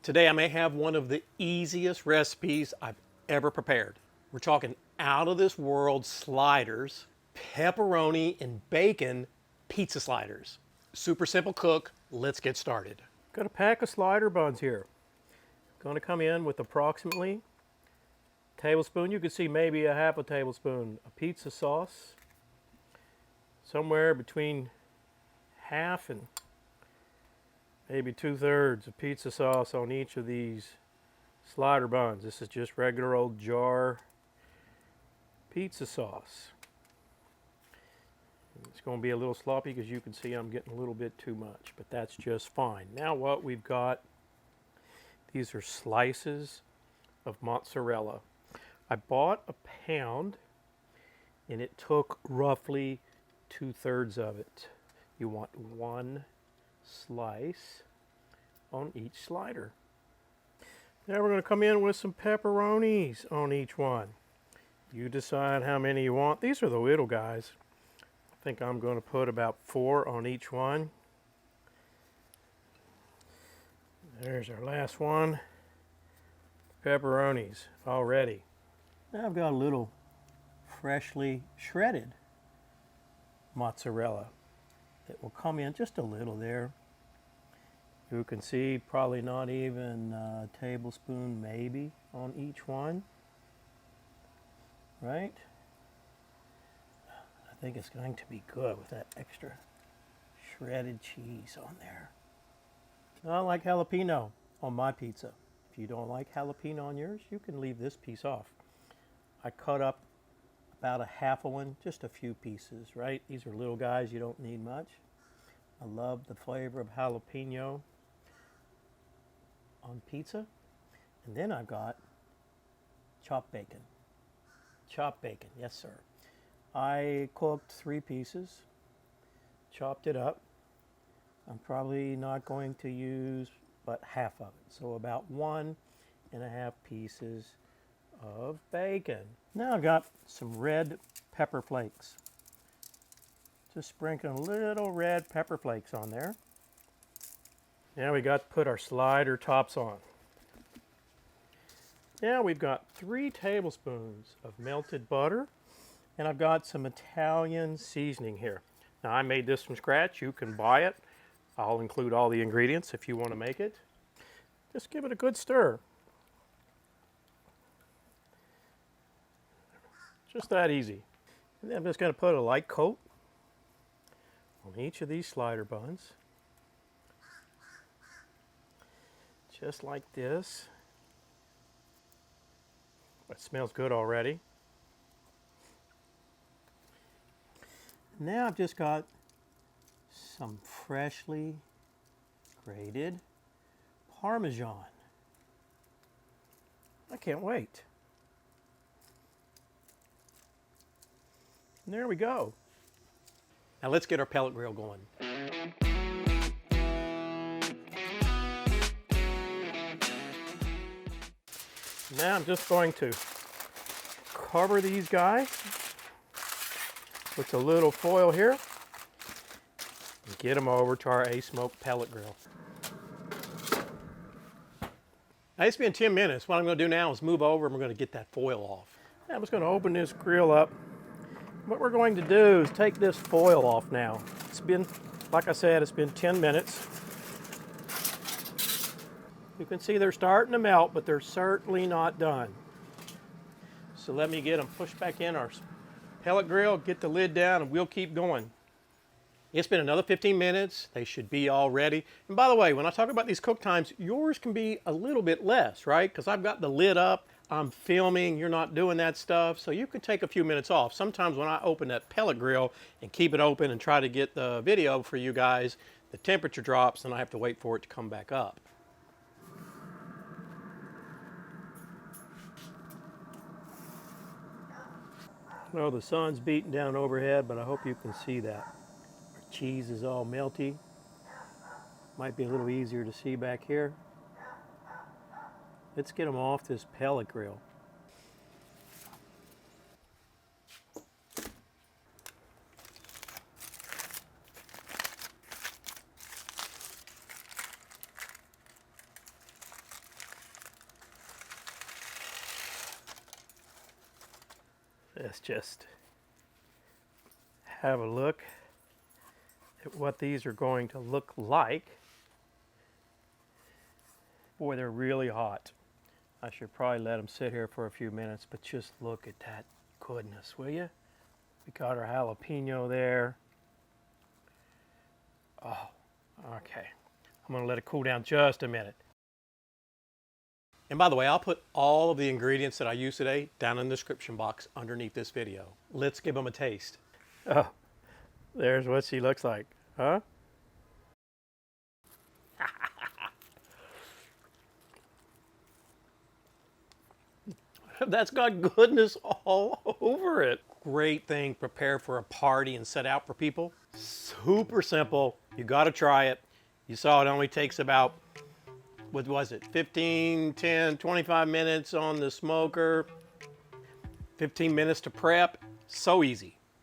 Today I may have one of the easiest recipes I've ever prepared. We're talking out of this world sliders, pepperoni and bacon pizza sliders. Super simple cook, let's get started. Got a pack of slider buns here. Going to come in with approximately a tablespoon, you can see maybe a half a tablespoon of pizza sauce. Somewhere between half and maybe 2/3 of pizza sauce on each of these slider buns. This is just regular old jar pizza sauce. It's going to be a little sloppy because you can see I'm getting a little bit too much, but that's just fine. Now what we've got, these are slices of mozzarella. I bought a pound and it took roughly 2/3 of it. You want one slice on each slider. Now we're going to come in with some pepperonis on each one. You decide how many you want. These are the little guys. I think I'm going to put about 4 on each one. There's our last one. Pepperonis all ready. Now I've got a little freshly shredded mozzarella that will come in just a little there. You can see probably not even a tablespoon maybe on each one, right? I think it's going to be good with that extra shredded cheese on there. I like jalapeno on my pizza. If you don't like jalapeno on yours, you can leave this piece off. I cut up about a half of one, just a few pieces, right? These are little guys, you don't need much. I love the flavor of jalapeno on pizza. And then I've got chopped bacon. Chopped bacon, yes sir. I cooked 3 pieces, chopped it up. I'm probably not going to use but half of it, so about 1.5 pieces of bacon. Now I've got some red pepper flakes. Just sprinkling a little red pepper flakes on there. Now we got to put our slider tops on. Now we've got 3 tablespoons of melted butter, and I've got some Italian seasoning here. Now I made this from scratch. You can buy it. I'll include all the ingredients if you want to make it. Just give it a good stir. Just that easy. And then I'm just going to put a light coat on each of these slider buns. Just like this. It smells good already. Now I've just got some freshly grated Parmesan. I can't wait. And there we go. Now let's get our pellet grill going. Now I'm just going to cover these guys with a little foil here and get them over to our A-Smoke pellet grill. Now it's been 10 minutes. What I'm going to do now is move over and we're going to get that foil off. Now I'm just going to open this grill up. What we're going to do is take this foil off now. It's been, like I said, it's been 10 minutes. You can see they're starting to melt, but they're certainly not done. So let me get them pushed back in our pellet grill, get the lid down, and we'll keep going. It's been another 15 minutes. They should be all ready. And by the way, when I talk about these cook times, yours can be a little bit less, right? Because I've got the lid up, I'm filming, you're not doing that stuff, so you can take a few minutes off. Sometimes when I open that pellet grill and keep it open and try to get the video for you guys, the temperature drops and I have to wait for it to come back up. Well, the sun's beating down overhead, but I hope you can see that. Our cheese is all melty. Might be a little easier to see back here. Let's get them off this pellet grill. Let's just have a look at what these are going to look like. Boy, they're really hot. I should probably let them sit here for a few minutes, but just look at that goodness, will you? We got our jalapeno there. Oh, okay. I'm going to let it cool down just a minute. And by the way, I'll put all of the ingredients that I use today down in the description box underneath this video. Let's give them a taste. Oh, there's what she looks like, huh? That's got goodness all over it. Great thing, prepare for a party and set out for people. Super simple. You got to try it. You saw it only takes about, what was it, 15, 10, 25 minutes on the smoker. 15 minutes to prep. So easy.